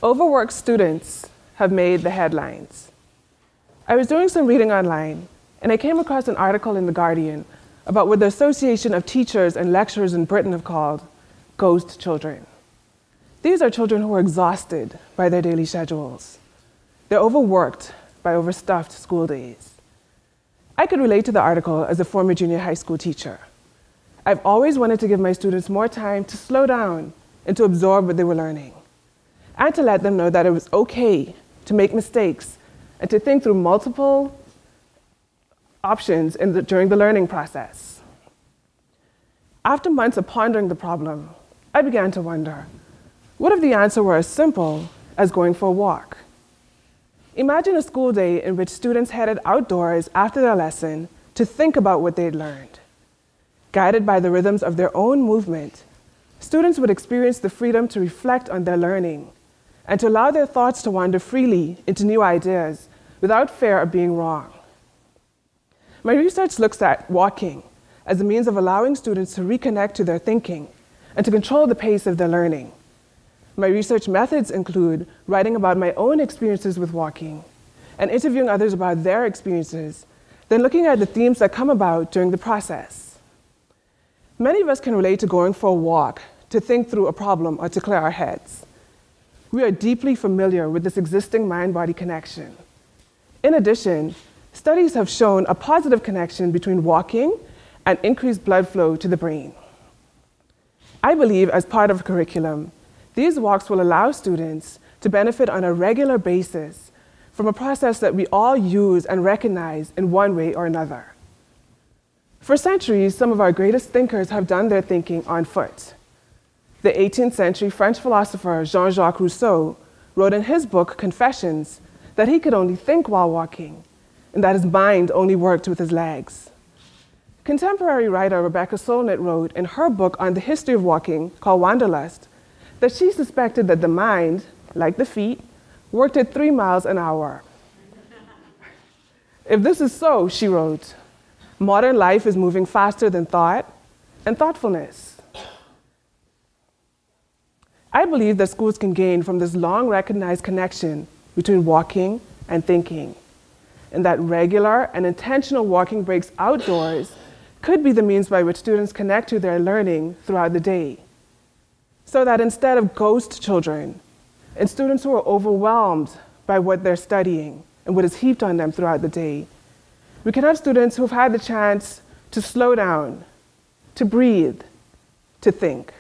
Overworked students have made the headlines. I was doing some reading online, and I came across an article in The Guardian about what the Association of Teachers and Lecturers in Britain have called ghost children. These are children who are exhausted by their daily schedules. They're overworked by overstuffed school days. I could relate to the article as a former junior high school teacher. I've always wanted to give my students more time to slow down and to absorb what they were learning, and to let them know that it was okay to make mistakes and to think through multiple options during the learning process. After months of pondering the problem, I began to wonder, what if the answer were as simple as going for a walk? Imagine a school day in which students headed outdoors after their lesson to think about what they'd learned. Guided by the rhythms of their own movement, students would experience the freedom to reflect on their learning and to allow their thoughts to wander freely into new ideas without fear of being wrong. My research looks at walking as a means of allowing students to reconnect to their thinking and to control the pace of their learning. My research methods include writing about my own experiences with walking and interviewing others about their experiences, then looking at the themes that come about during the process. Many of us can relate to going for a walk to think through a problem or to clear our heads. We are deeply familiar with this existing mind-body connection. In addition, studies have shown a positive connection between walking and increased blood flow to the brain. I believe as part of a curriculum, these walks will allow students to benefit on a regular basis from a process that we all use and recognize in one way or another. For centuries, some of our greatest thinkers have done their thinking on foot. The 18th century French philosopher Jean-Jacques Rousseau wrote in his book, Confessions, that he could only think while walking, and that his mind only worked with his legs. Contemporary writer Rebecca Solnit wrote in her book on the history of walking, called Wanderlust, that she suspected that the mind, like the feet, worked at 3 miles an hour. If this is so, she wrote, modern life is moving faster than thought and thoughtfulness. I believe that schools can gain from this long recognized connection between walking and thinking, and that regular and intentional walking breaks outdoors could be the means by which students connect to their learning throughout the day. So that instead of ghost children and students who are overwhelmed by what they're studying and what is heaped on them throughout the day, we can have students who've had the chance to slow down, to breathe, to think.